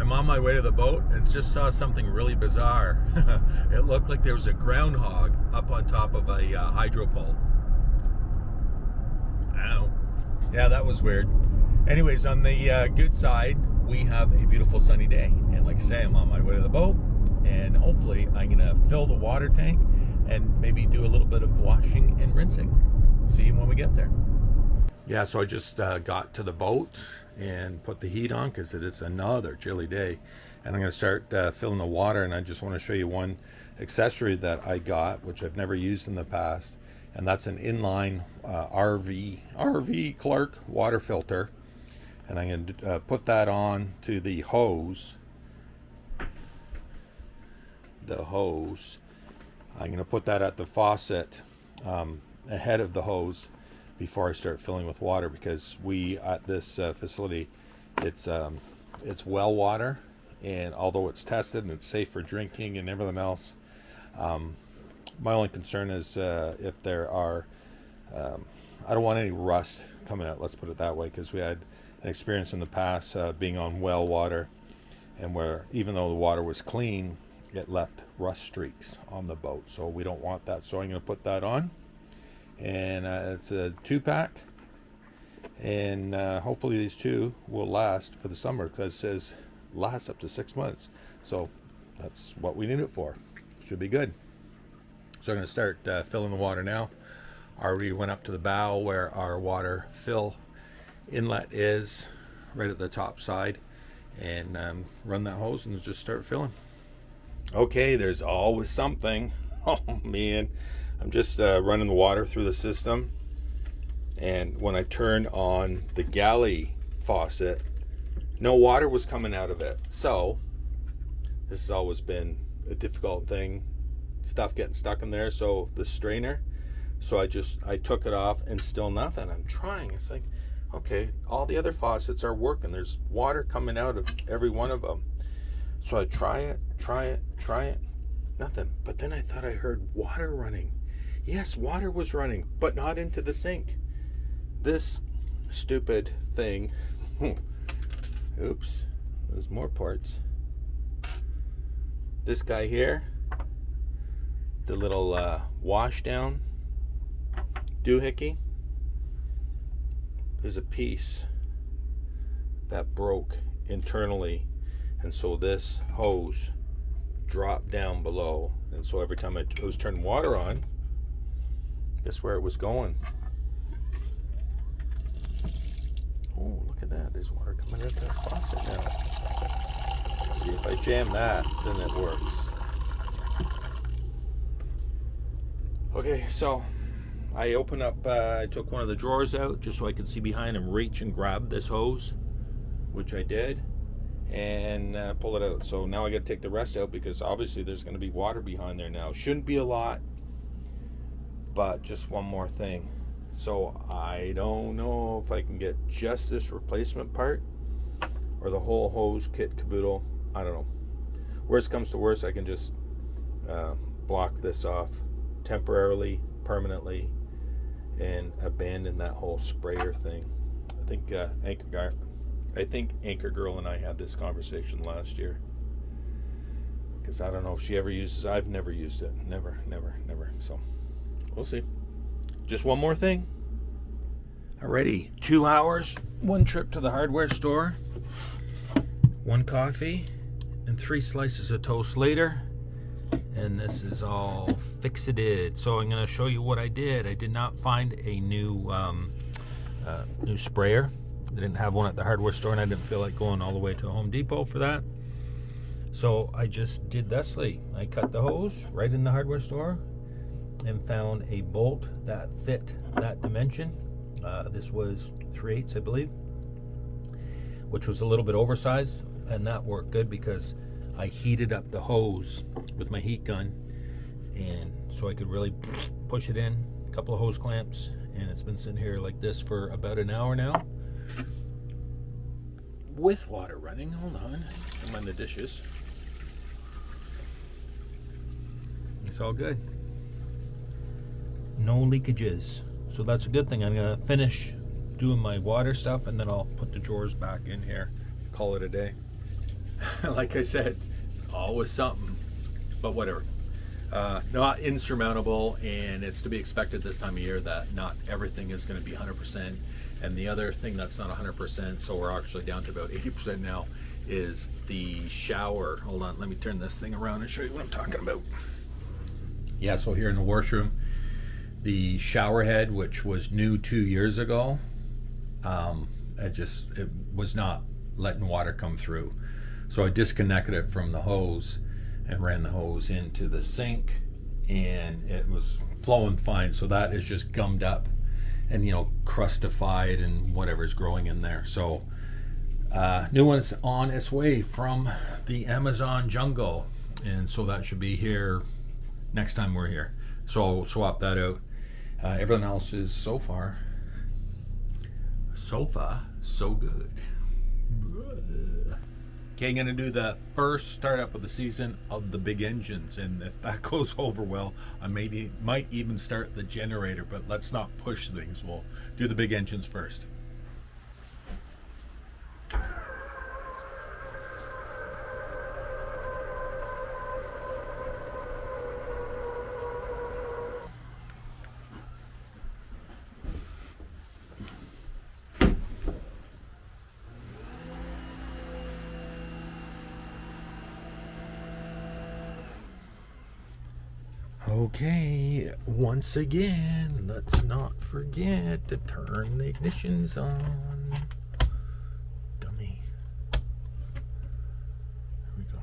I'm on my way to the boat and just saw something really bizarre. It looked like there was a groundhog up on top of a hydro pole. Ow. Yeah, that was weird. Anyways, on the good side, we have a beautiful sunny day. And like I say, I'm on my way to the boat. And hopefully I'm going to fill the water tank and maybe do a little bit of washing and rinsing. See you when we get there. Yeah, so I just got to the boat and put the heat on because it is another chilly day. And I'm going to start filling the water, and I just want to show you one accessory that I got, which I've never used in the past. And that's an inline RV Clark water filter. And I'm going to put that on to the hose. I'm going to put that at the faucet ahead of the hose before I start filling with water, because we at this facility, it's well water, and although it's tested and it's safe for drinking and everything else, my only concern is if there are I don't want any rust coming out, let's put it that way, because we had an experience in the past being on well water, and where even though the water was clean, it left rust streaks on the boat, so we don't want that. So I'm going to put that on, and it's a 2-pack, and hopefully these two will last for the summer, because it says lasts up to 6 months, so that's what we need it for. Should be good. So I'm going to start filling the water now. I already went up to the bow where our water fill inlet is, right at the top side, and run that hose and just start filling. Okay, there's always something. Oh man, I'm just running the water through the system, and when I turned on the galley faucet, no water was coming out of it. So this has always been a difficult thing, stuff getting stuck in there. So the strainer, so I took it off, and still nothing. I'm trying, it's like, okay, all the other faucets are working, there's water coming out of every one of them. So I try it, nothing. But then I thought I heard water running. Yes, water was running, but not into the sink. This stupid thing, oops, there's more parts. This guy here, the little wash down doohickey, there's a piece that broke internally, and so this hose dropped down below, and so every time I was turning water on, guess where it was going? Oh, look at that, there's water coming out of that faucet now. Let's see, if I jam that, then it works. Okay, so I opened up, I took one of the drawers out just so I could see behind and reach and grab this hose, which I did, and pull it out. So now I got to take the rest out, because obviously there's going to be water behind there now. Shouldn't be a lot, but just one more thing. So I don't know if I can get just this replacement part or the whole hose kit caboodle. I don't know. Worst comes to worst, I can just block this off temporarily, permanently, and abandon that whole sprayer thing. I think Anchor Girl and I had this conversation last year, because I don't know if she ever uses. I've never used it. Never. So we'll see. Just one more thing. Alrighty, 2 hours, one trip to the hardware store, 1 coffee, and 3 slices of toast later, and this is all fixated. So I'm going to show you what I did. I did not find a new sprayer. They didn't have one at the hardware store, and I didn't feel like going all the way to Home Depot for that. So I just did thusly. I cut the hose right in the hardware store and found a bolt that fit that dimension. This was 3/8, I believe, which was a little bit oversized, and that worked good because I heated up the hose with my heat gun, and so I could really push it in, a couple of hose clamps, and it's been sitting here like this for about an hour now with water running. Hold on, don't mind the dishes. It's all good, no leakages, so that's a good thing. I'm gonna finish doing my water stuff, and then I'll put the drawers back in here, call it a day. like I said, always something, but whatever. Not insurmountable, and it's to be expected this time of year that not everything is going to be 100%. And the other thing that's not 100%, so we're actually down to about 80% now, is the shower. Hold on, let me turn this thing around and show you what I'm talking about. Yeah, so here in the washroom, the shower head, which was new 2 years ago, it was not letting water come through. So I disconnected it from the hose and ran the hose into the sink, and it was flowing fine. So that is just gummed up and, you know, crustified and whatever's growing in there. So new one's on its way from the Amazon jungle, and so that should be here next time we're here. So I'll swap that out. Everything else is so far so good. Okay, I'm gonna do the first startup of the season of the big engines, and if that goes over well, I might even start the generator, but let's not push things. We'll do the big engines first. Okay, once again, let's not forget to turn the ignitions on. Dummy. Here we go.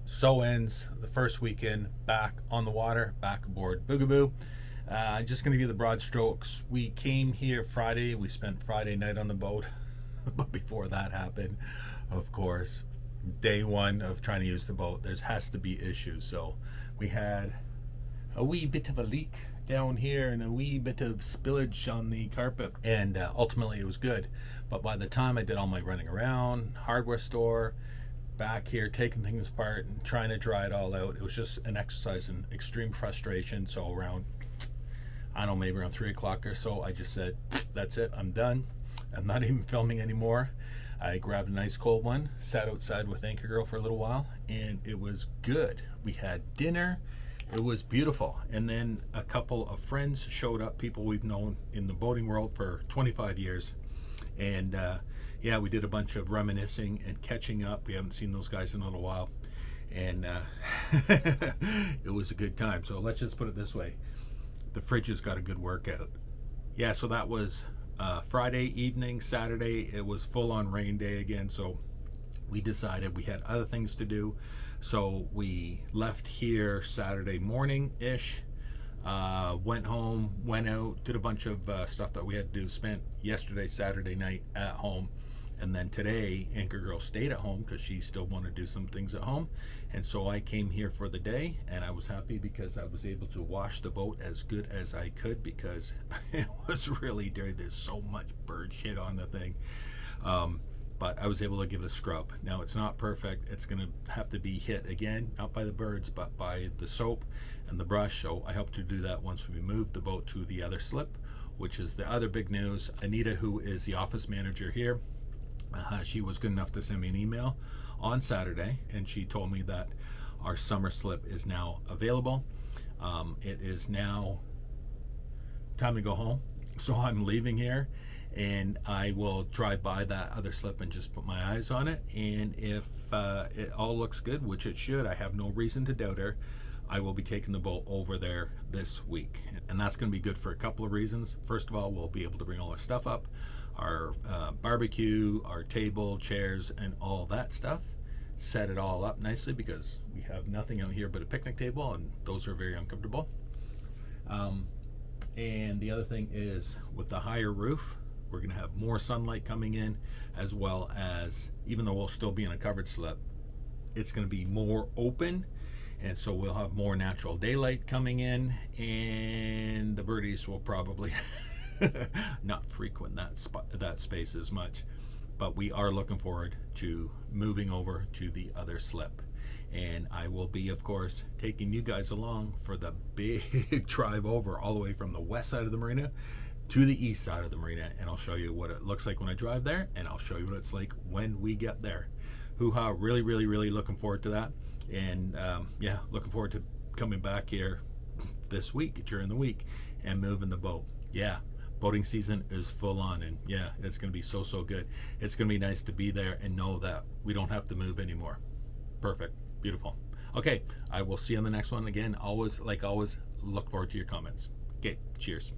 So ends the first weekend back on the water, back aboard Boogaboo. Just going to give you the broad strokes. We came here Friday. We spent Friday night on the boat. But before that happened, of course, day one of trying to use the boat, there has to be issues. So we had a wee bit of a leak down here and a wee bit of spillage on the carpet. And ultimately it was good. But by the time I did all my running around, hardware store, back here taking things apart and trying to dry it all out, it was just an exercise in extreme frustration. So around, I don't know, maybe around 3 o'clock or so, I just said, that's it, I'm done. I'm not even filming anymore. I grabbed a nice cold one, sat outside with Anchor Girl for a little while, and it was good. We had dinner, it was beautiful. And then a couple of friends showed up, people we've known in the boating world for 25 years. And yeah, we did a bunch of reminiscing and catching up. We haven't seen those guys in a little while, and it was a good time. So let's just put it this way, the fridge has got a good workout. Yeah, so that was Friday evening. Saturday it was full on rain day again, so we decided we had other things to do, so we left here Saturday morning ish, went home, went out, did a bunch of stuff that we had to do, spent yesterday Saturday night at home. And then today, Anchor Girl stayed at home because she still wanted to do some things at home. And so I came here for the day, and I was happy because I was able to wash the boat as good as I could, because it was really dirty. There's so much bird shit on the thing. but I was able to give it a scrub. Now it's not perfect. It's going to have to be hit again, not by the birds, but by the soap and the brush. So I hope to do that once we move the boat to the other slip, which is the other big news. Anita, who is the office manager here, she was good enough to send me an email on Saturday, and she told me that our summer slip is now available. It is now time to go home, so I'm leaving here, and I will drive by that other slip and just put my eyes on it, and if it all looks good, which it should, I have no reason to doubt her, I will be taking the boat over there this week. And that's going to be good for a couple of reasons. First of all, we'll be able to bring all our stuff up, our barbecue, our table, chairs, and all that stuff, set it all up nicely, because we have nothing out here but a picnic table, and those are very uncomfortable. And the other thing is, with the higher roof, we're going to have more sunlight coming in, as well as, even though we'll still be in a covered slip, it's going to be more open, and so we'll have more natural daylight coming in, and the birdies will probably not frequent that space as much. But we are looking forward to moving over to the other slip, and I will be, of course, taking you guys along for the big drive over, all the way from the west side of the marina to the east side of the marina, and I'll show you what it looks like when I drive there, and I'll show you what it's like when we get there. Hoo-ha, really, really, really looking forward to that. And yeah, looking forward to coming back here this week, during the week, and moving the boat. Yeah, boating season is full on, and yeah, it's going to be so good. It's going to be nice to be there and know that we don't have to move anymore. Perfect. Beautiful. Okay, I will see you on the next one. Again, always, like always, look forward to your comments. Okay, cheers.